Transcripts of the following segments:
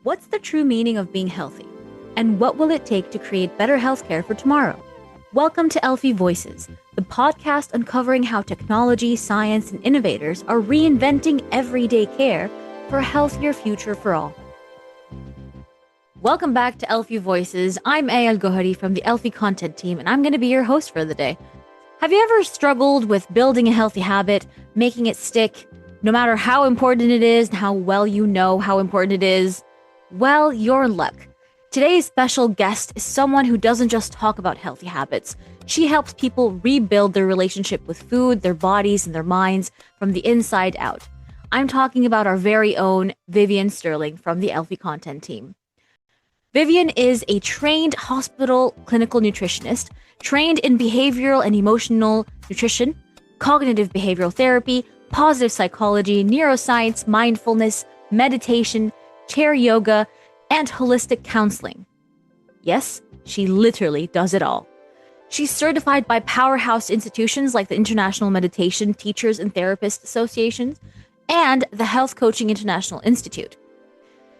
What's the true meaning of being healthy? And what will it take to create better healthcare for tomorrow? Welcome to Elfie Voices, the podcast uncovering how technology, science, and innovators are reinventing everyday care for a healthier future for all. Welcome back to Elfie Voices. I'm Ayal Gohari from the Elfie content team, and I'm going to be your host for the day. Have you ever struggled with building a healthy habit, making it stick, no matter how important it is and how well you know how important it is? Well, you're in luck. Today's special guest is someone who doesn't just talk about healthy habits. She helps people rebuild their relationship with food, their bodies, and their minds from the inside out. I'm talking about our very own Vivian Sterling from the Elfie content team. Vivian is a trained hospital clinical nutritionist, trained in behavioral and emotional nutrition, cognitive behavioral therapy, positive psychology, neuroscience, mindfulness, meditation, chair yoga, and holistic counseling. Yes, she literally does it all. She's certified by powerhouse institutions like the International Meditation Teachers and Therapists Associations and the Health Coaching International Institute.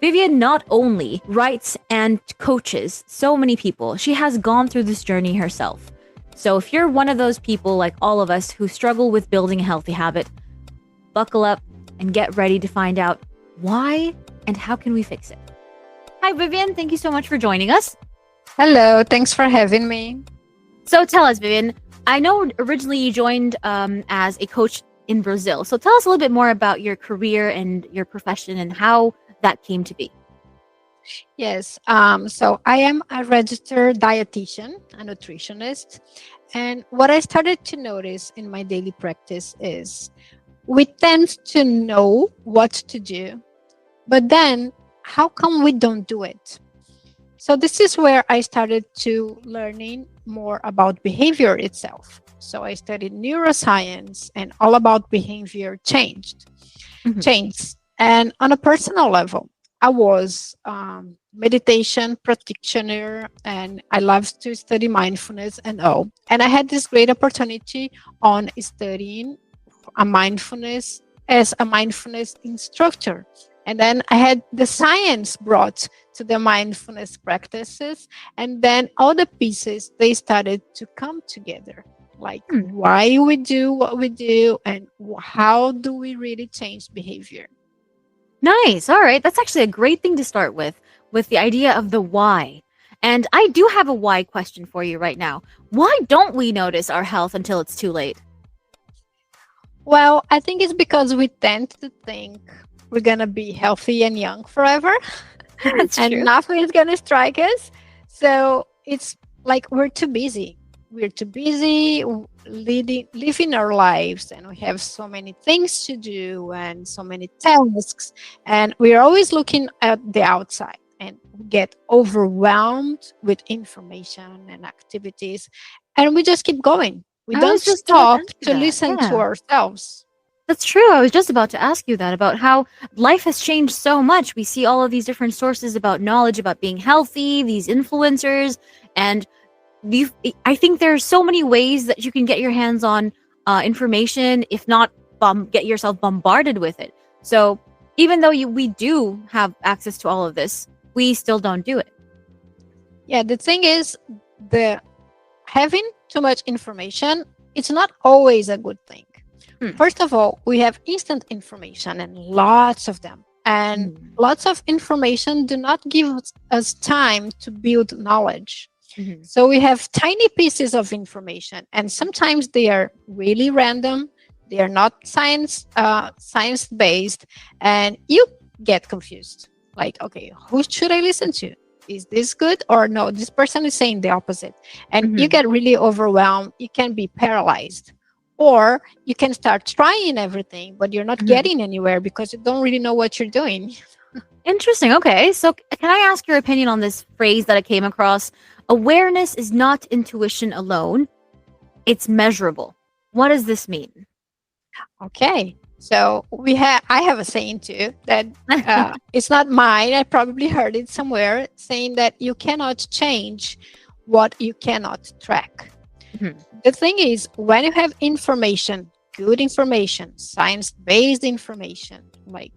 Vivian not only writes and coaches so many people, she has gone through this journey herself. So if you're one of those people like all of us who struggle with building a healthy habit, buckle up and get ready to find out why and how can we fix it. Hi, Vivian. Thank you so much for joining us. Hello. Thanks for having me. So tell us, Vivian, I know originally you joined as a coach in Brazil. So tell us a little bit more about your career and your profession and how that came to be. Yes. So I am a registered dietitian, a nutritionist. And what I started to notice in my daily practice is we tend to know what to do, but then how come we don't do it? So this is where I started to learning more about behavior itself. So I studied neuroscience and all about behavior change. And on a personal level, I was meditation practitioner and I love to study mindfulness and all. And I had this great opportunity on studying a mindfulness as a mindfulness instructor. And then I had the science brought to the mindfulness practices. And then all the pieces, they started to come together. Like why we do what we do and how do we really change behavior. Nice. All right. That's actually a great thing to start with the idea of the why. And I do have a why question for you right now. Why don't we notice our health until it's too late? Well, I think it's because we tend to think we're going to be healthy and young forever. That's and true. nothing is going to strike us. So it's like we're too busy. We're too busy living our lives, and we have so many things to do and so many tasks. And we're always looking at the outside and get overwhelmed with information and activities. And we just keep going. We don't stop to listen to ourselves. That's true. I was just about to ask you that about how life has changed so much. We see all of these different sources about knowledge about being healthy, these influencers, and I think there's so many ways that you can get your hands on information, if not get yourself bombarded with it. So even though we do have access to all of this, we still don't do it. Yeah, the thing is, the having too much information, it's not always a good thing. First of all, we have instant information and lots of them. And lots of information do not give us time to build knowledge. So we have tiny pieces of information, and sometimes they are really random. They are not science-based, and you get confused. Like, okay, who should I listen to? Is this good or no? This person is saying the opposite. And you get really overwhelmed. You can be paralyzed. Or you can start trying everything, but you're not getting anywhere because you don't really know what you're doing. Interesting. Okay. So can I ask your opinion on this phrase that I came across? Awareness is not intuition alone. It's measurable. What does this mean? Okay. So I have a saying too that it's not mine. I probably heard it somewhere saying that you cannot change what you cannot track. The thing is, when you have information, good information, science-based information, like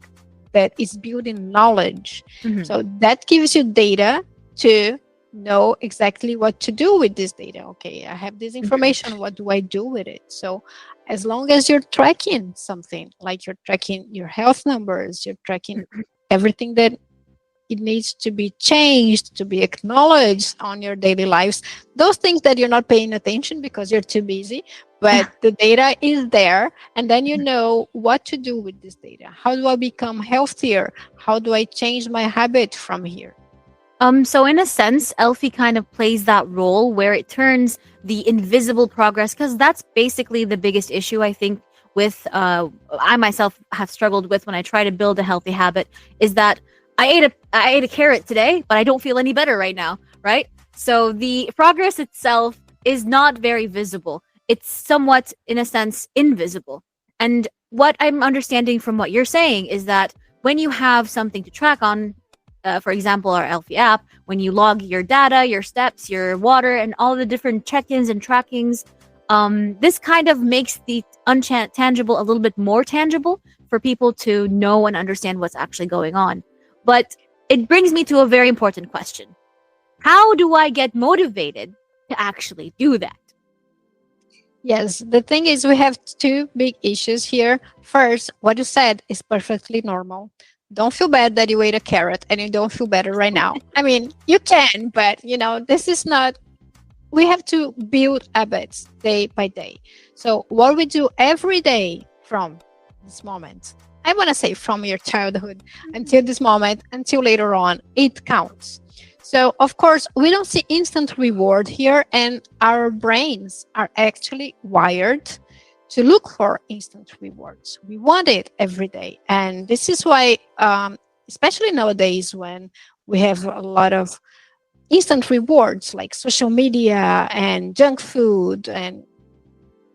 that is building knowledge. Mhm. So that gives you data to know exactly what to do with this data. Okay, I have this Mhm. information. What do I do with it? So as long as you're tracking something, like you're tracking your health numbers, you're tracking everything that it needs to be changed, to be acknowledged on your daily lives, those things that you're not paying attention because you're too busy, but the data is there, and then you know what to do with this data. How do I become healthier? How do I change my habit from here? So in a sense, Elfie kind of plays that role where it turns the invisible progress, because that's basically the biggest issue I think with I myself have struggled with when I try to build a healthy habit, is that I ate a carrot today, but I don't feel any better right now, right? So the progress itself is not very visible. It's somewhat, in a sense, invisible. And what I'm understanding from what you're saying is that when you have something to track on, for example, our Elfie app, when you log your data, your steps, your water, and all the different check-ins and trackings, this kind of makes the tangible a little bit more tangible for people to know and understand what's actually going on. But it brings me to a very important question. How do I get motivated to actually do that? Yes, the thing is, we have two big issues here. First, what you said is perfectly normal. Don't feel bad that you ate a carrot and you don't feel better right now. I mean, you can, but this is not, we have to build habits day by day. So, what we do every day from this moment, I want to say from your childhood until this moment, until later on, it counts. So, of course, we don't see instant reward here, and our brains are actually wired to look for instant rewards. We want it every day. And this is why, especially nowadays, when we have a lot of instant rewards like social media and junk food and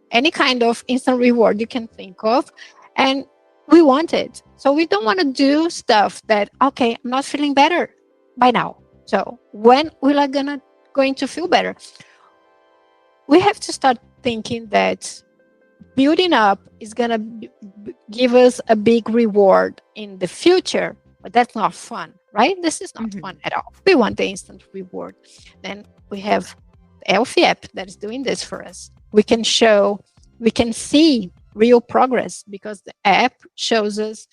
any kind of instant reward you can think of, and we want it, so we don't want to do stuff that, okay, I'm not feeling better by now, so when will I going to feel better? We have to start thinking that building up is going to give us a big reward in the future, but that's not fun, right? This is not fun at all. We want the instant reward. Then we have the Elfie app that is doing this for us. We can see real progress because the app shows us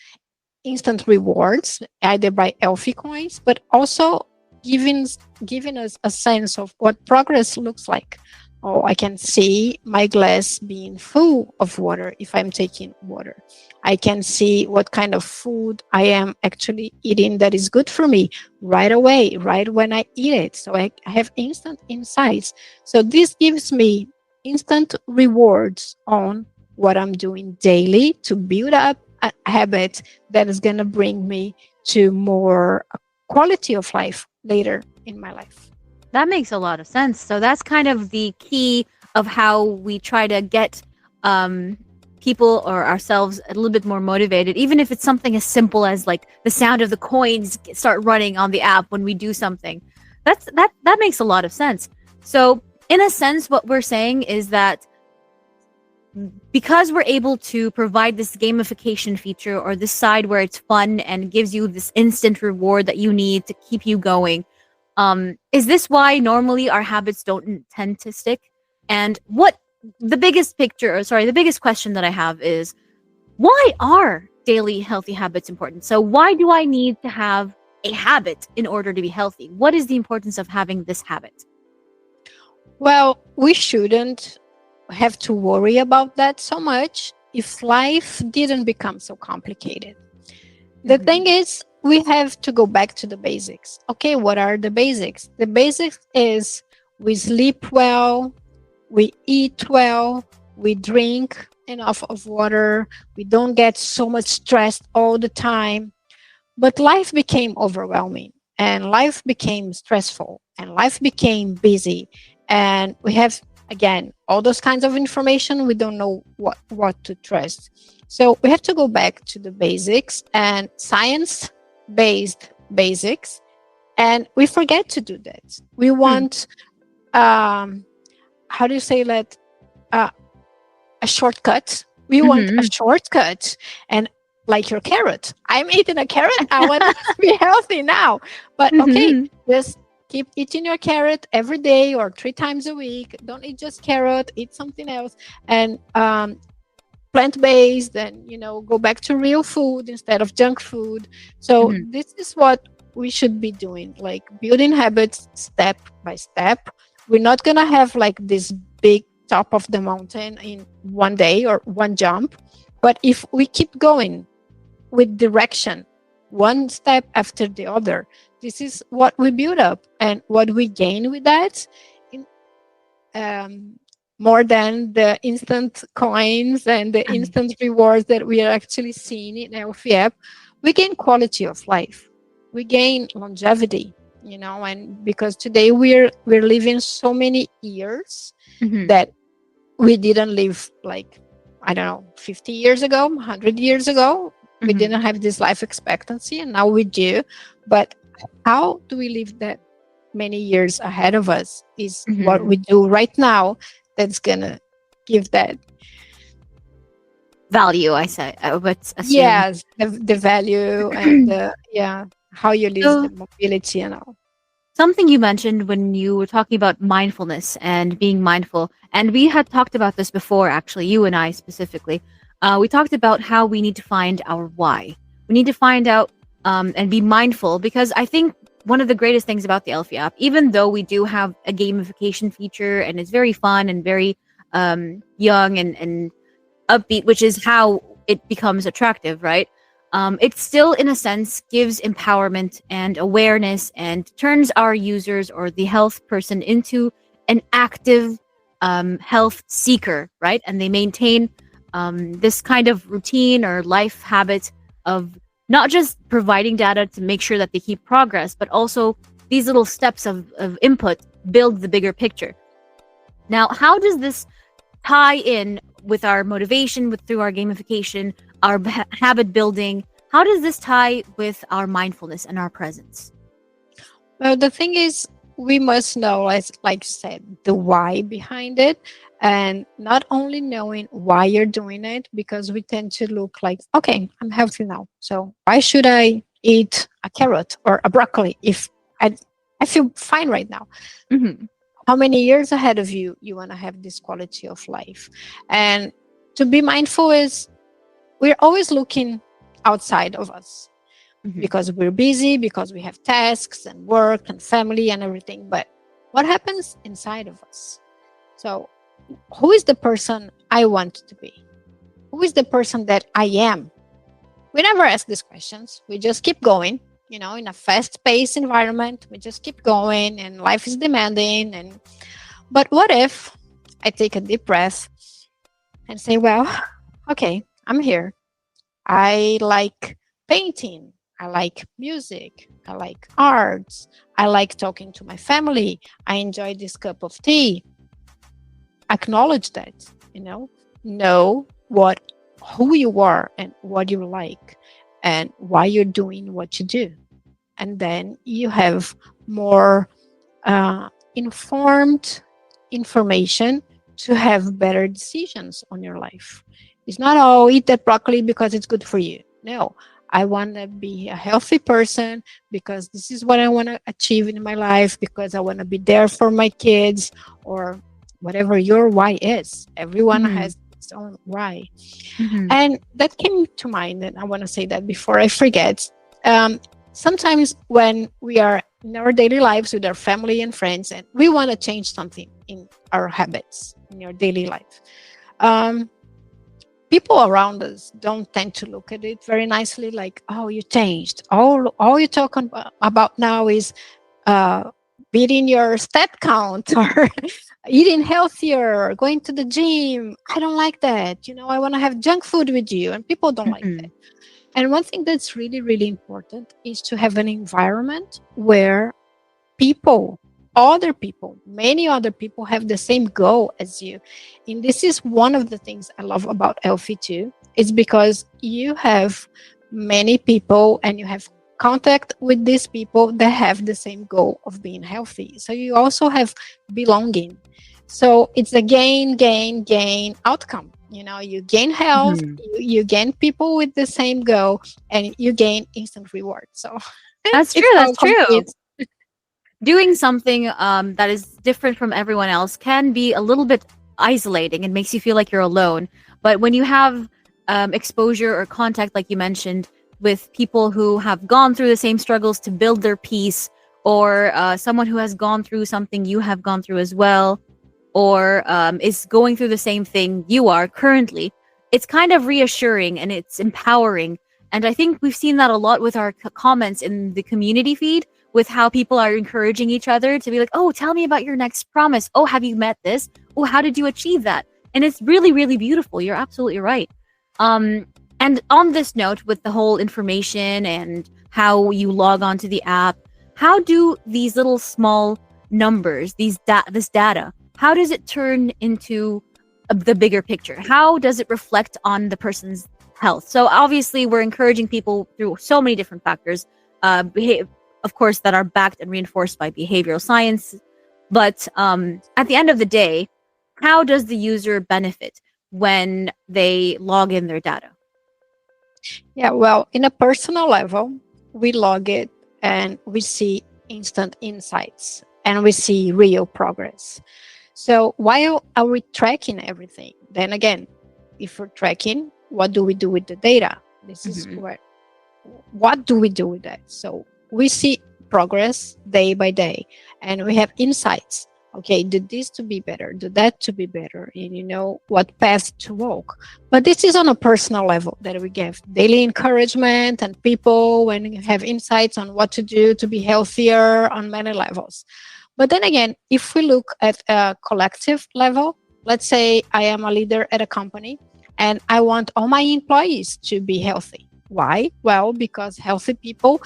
instant rewards either by Elfie coins, but also giving us a sense of what progress looks like. Oh, I can see my glass being full of water if I'm taking water. I can see what kind of food I am actually eating that is good for me right away, right when I eat it. So I have instant insights. So this gives me instant rewards on what I'm doing daily to build up a habit that is going to bring me to more quality of life later in my life. That makes a lot of sense. So that's kind of the key of how we try to get um, people or ourselves a little bit more motivated, even if it's something as simple as like the sound of the coins start running on the app when we do something. That makes a lot of sense. So in a sense, what we're saying is that because we're able to provide this gamification feature or this side where it's fun and gives you this instant reward that you need to keep you going, is this why normally our habits don't tend to stick? And what the biggest the biggest question that I have is, why are daily healthy habits important? So why do I need to have a habit in order to be healthy? What is the importance of having this habit? Well, we shouldn't have to worry about that so much if life didn't become so complicated. The thing is, we have to go back to the basics. Okay, what are the basics? The basics is we sleep well, we eat well, we drink enough of water, we don't get so much stressed all the time. But life became overwhelming and life became stressful and life became busy. And we have, again, all those kinds of information. We don't know what to trust. So we have to go back to the basics and science based basics. And we forget to do that. We want, how do you say that? A shortcut. We want a shortcut. And like your carrot. I'm eating a carrot. I want to be healthy now. But okay, just keep eating your carrot every day or 3 times a week. Don't eat just carrot, eat something else. And plant-based, and go back to real food instead of junk food. So Mhm. this is what we should be doing, like building habits step by step. We're not gonna have like this big top of the mountain in one day or one jump, but if we keep going with direction, one step after the other, this is what we build up, and what we gain with that, in, um, more than the instant coins and the Mhm. instant rewards that we are actually seeing in Elfie app, we gain quality of life, we gain longevity, and because today we're living so many years Mhm. that we didn't live, like, I don't know, 50 years ago, 100 years ago. We Mhm. didn't have this life expectancy, and now we do. But how do we live that many years ahead of us is what Mhm. we do right now that's gonna give that, Value, I say. I would assume. yes, the value, and the, yeah, how you live the So mobility and all. something you mentioned when you were talking about mindfulness and being mindful, and we had talked about this before, actually, you and I specifically. We talked about how we need to find our why. We need to find out and be mindful, because I think one of the greatest things about the Elfie app, even though we do have a gamification feature and it's very fun and very young and upbeat, which is how it becomes attractive, right? It still, in a sense, gives empowerment and awareness and turns our users or the health person into an active health seeker, right? And they maintain this kind of routine or life habit of not just providing data to make sure that they keep progress, but also these little steps of input build the bigger picture. Now, how does this tie in with our motivation, with through our gamification, our habit building? How does this tie with our mindfulness and our presence? Well, the thing is, we must know, as like you said, the why behind it, and not only knowing why you're doing it, because we tend to look like, okay, I'm healthy now, so why should I eat a carrot or a broccoli if I I feel fine right now? Hmm. How many years ahead of you want to have this quality of life? And to be mindful is, we're always looking outside of us, Hmm. because we're busy, because we have tasks and work and family and everything. But what happens inside of us? So, who is the person I want to be? Who is the person that I am? We never ask these questions. We just keep going, in a fast paced environment. We just keep going, and life is demanding. But what if I take a deep breath and say, well, okay, I'm here. I like painting. I like music. I like arts. I like talking to my family. I enjoy this cup of tea. Acknowledge that, know what, who you are and what you like, and why you're doing what you do. And then you have more informed information to have better decisions on your life. It's not, oh, eat that broccoli because it's good for you. No, I want to be a healthy person because this is what I want to achieve in my life, because I want to be there for my kids, or whatever your why is. Everyone Hmm. has its own why. Hmm. And that came to mind, and I want to say that before I forget. Um, Sometimes when we are in our daily lives with our family and friends, and we want to change something in our habits in your daily life, um, people around us don't tend to look at it very nicely, like, oh, you changed. All you're talking about now is uh, beating your step count, or eating healthier, or going to the gym. I don't like that. I want to have junk food with you, and people don't like that. Hmm. And one thing that's really, really important is to have an environment where people, other people, many other people have the same goal as you. And this is one of the things I love about Elfie too. It's because you have many people, and you have contact with these people that have the same goal of being healthy. So you also have belonging. So it's a gain, gain, gain outcome. You gain health, Mhm. you gain people with the same goal, and you gain instant reward. So That's true. it's all That's true. complete. Doing something that is different from everyone else can be a little bit isolating and makes you feel like you're alone. But when you have exposure or contact, like you mentioned, with people who have gone through the same struggles to build their peace, or someone who has gone through something you have gone through as well, or is going through the same thing you are currently, it's kind of reassuring and it's empowering. And I think we've seen that a lot with our comments in the community feed, with how people are encouraging each other to be like, oh, tell me about your next promise. Oh, have you met this? Oh, how did you achieve that? And it's really, really beautiful. You're absolutely right. Um, and on this note, with the whole information and how you log onto the app, how do these little small numbers, this data, how does it turn into the bigger picture? How does it reflect on the person's health? So obviously, we're encouraging people through so many different factors, of course, that are backed and reinforced by behavioral science. But at the end of the day, how does the user benefit when they log in their data? Yeah, well, in a personal level, we log it and we see instant insights and we see real progress. So why are we tracking everything? Then again, if we're tracking, what do we do with the data? This is Mhm. where, what do we do with that? So we see progress day by day and we have insights. Okay, do this to be better, do that to be better, and what path to walk. But this is on a personal level that we give daily encouragement and people when you have insights on what to do to be healthier on many levels. But then again, if we look at a collective level, let's say I am a leader at a company and I want all my employees to be healthy. Why? Well, because healthy people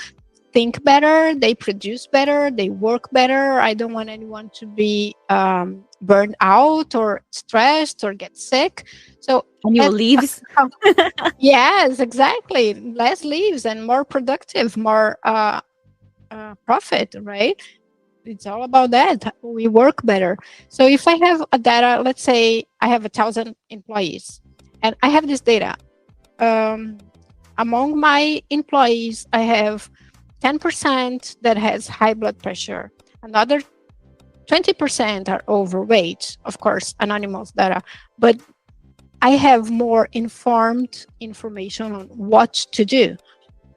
think better, they produce better, they work better. I don't want anyone to be burned out or stressed or get sick. So, Annual at a leaves. yes, exactly. Less leaves and more productive, more profit, right? It's all about that. We work better. So if I have a data, let's say I have 1,000 employees, and I have this data. Um, Among my employees, I have 10% that has high blood pressure. Another 20% are overweight. Of course, anonymous data, but I have more informed information on what to do,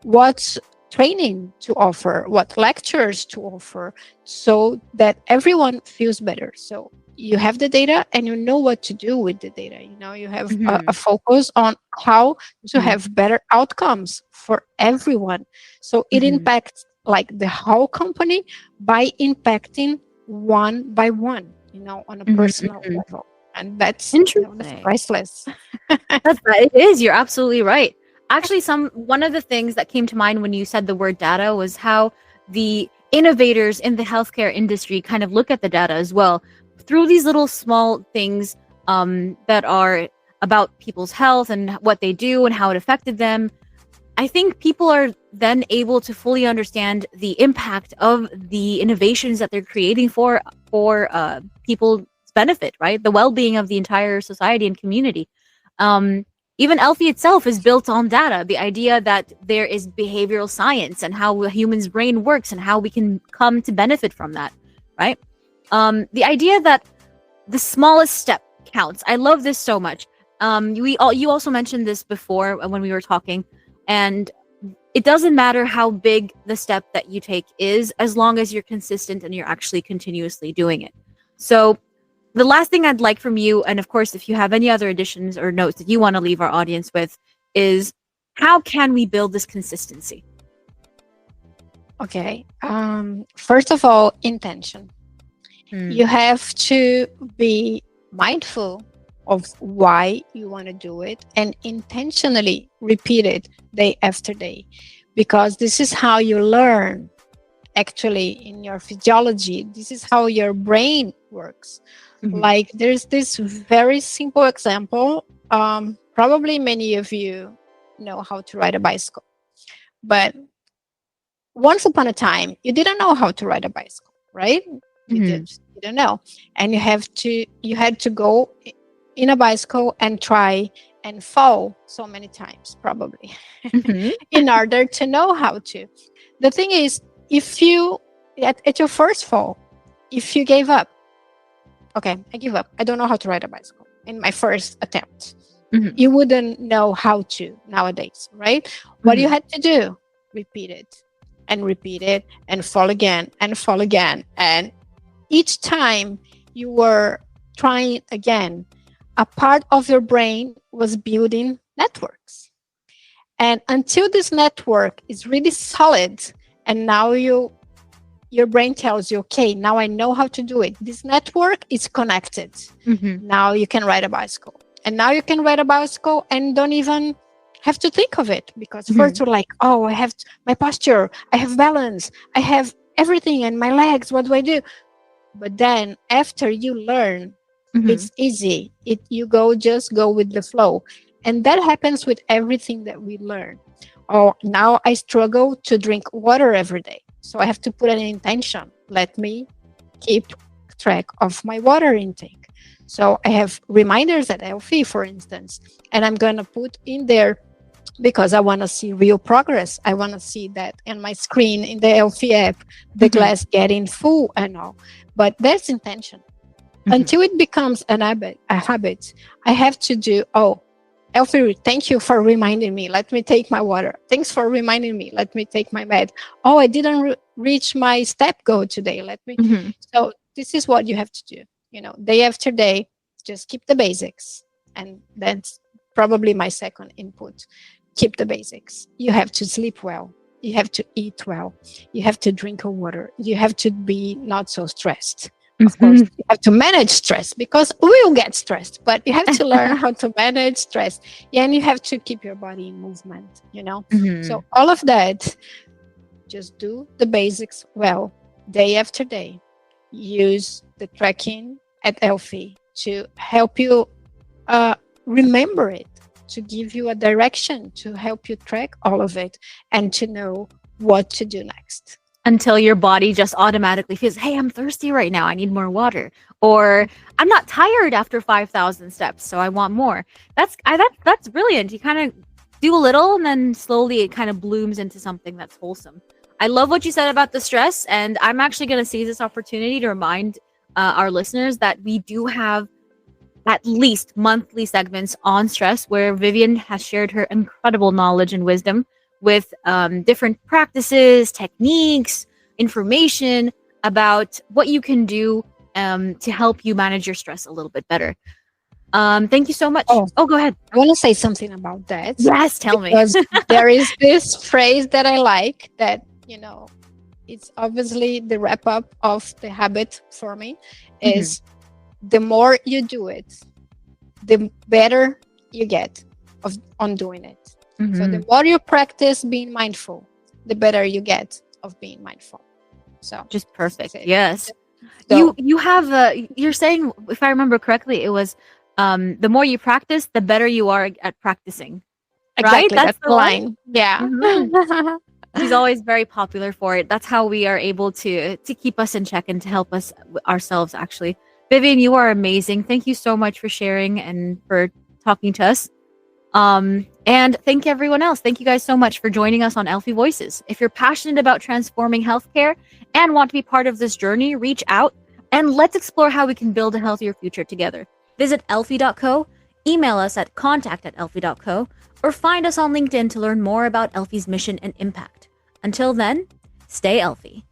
what training to offer, what lectures to offer, so that everyone feels better. So you have the data and you know what to do with the data. You have a Mhm. focus on how to Mhm. have better outcomes for everyone. So it Mhm. impacts like the whole company by impacting one by one, on a Mhm. personal Mhm. level. And that's Interesting. priceless. It is. You're absolutely right. Actually, one of the things that came to mind when you said the word data was how the innovators in the healthcare industry kind of look at the data as well through these little small things that are about people's health and what they do and how it affected them. I think people are then able to fully understand the impact of the innovations that they're creating for people's benefit, right? The well-being of the entire society and community. Um, Even Elfie itself is built on data. The idea that there is behavioral science and how a human's brain works and how we can come to benefit from that, right? The idea that the smallest step counts. I love this so much. You also mentioned this before when we were talking, and it doesn't matter how big the step that you take is, as long as you're consistent and you're actually continuously doing it. So the last thing I'd like from you, and of course, if you have any other additions or notes that you want to leave our audience with, is how can we build this consistency? Okay. First of all, intention. Mm. You have to be mindful of why you want to do it and intentionally repeat it day after day, because this is how you learn. Actually, in your physiology, this is how your brain works. Mhm. Like, there's this very simple example. Probably many of you know how to ride a bicycle, but once upon a time you didn't know how to ride a bicycle, right? You Mhm. didn't know, and you had to go in a bicycle and try and fall so many times, probably, Mhm. in order to know how to. The thing is, if you, at your first fall, if you gave up, okay, I give up, I don't know how to ride a bicycle in my first attempt, Mhm. you wouldn't know how to nowadays, right? What you Mhm. had to do, repeat it and fall again and fall again. And each time you were trying again, a part of your brain was building networks. And until this network is really solid, and now your brain tells you, okay, now I know how to do it. This network is connected. Mhm. Now you can ride a bicycle. And now you can ride a bicycle and don't even have to think of it, because first Mhm. you're like, oh, I have my posture, I have balance, I have everything, and my legs, what do I do? But then after you learn, Mhm. it's easy. You just go with the flow. And that happens with everything that we learn. Oh, now I struggle to drink water every day. So I have to put an intention. Let me keep track of my water intake. So I have reminders at Elfie, for instance, and I'm going to put in there because I want to see real progress. I want to see that in my screen in the Elfie app, the Mhm. glass getting full and all. But that's intention. Mhm. Until it becomes a habit, I have to do, oh, Elfie, thank you for reminding me. Let me take my water. Thanks for reminding me. Let me take my med. Oh, I didn't reach my step goal today. Let me. Mhm. So this is what you have to do. Day after day, just keep the basics. And that's probably my second input. Keep the basics. You have to sleep well. You have to eat well. You have to drink water. You have to be not so stressed. Of course, Mhm. you have to manage stress, because we will get stressed, but you have to learn how to manage stress. Yeah, and you have to keep your body in movement. Mhm. So all of that, just do the basics well, day after day. Use the tracking at Elfie to help you uh, remember it, to give you a direction, to help you track all of it, and to know what to do next. Until your body just automatically feels, "Hey, I'm thirsty right now. I need more water." Or "I'm not tired after 5,000 steps, so I want more." That's brilliant. You kind of do a little and then slowly it kind of blooms into something that's wholesome. I love what you said about the stress, and I'm actually going to seize this opportunity to remind our listeners that we do have at least monthly segments on stress where Vivian has shared her incredible knowledge and wisdom with different practices, techniques, information about what you can do to help you manage your stress a little bit better. Thank you so much. Oh, Oh, go ahead. I want to say something about that, Yes, tell me. because there is this phrase that I like that, it's obviously the wrap up of the habit for me Mhm. is, the more you do it, the better you get on doing it. So the Mhm. more you practice being mindful, the better you get of being mindful. So Just this is perfect. it. Yes. You So you have you're saying, if I remember correctly, it was the more you practice, the better you are at practicing. Right? exactly, That's that's the the one? line. Yeah. Mhm. She's always very popular for it. That's how we are able to keep us in check and to help us ourselves actually. Vivian, you are amazing. Thank you so much for sharing and for talking to us. And thank everyone else. Thank you guys so much for joining us on Elfie Voices. If you're passionate about transforming healthcare and want to be part of this journey, reach out and let's explore how we can build a healthier future together. Visit elfie.co, email us at contact@elfie.co, or find us on LinkedIn to learn more about Elfie's mission and impact. Until then, stay Elfie.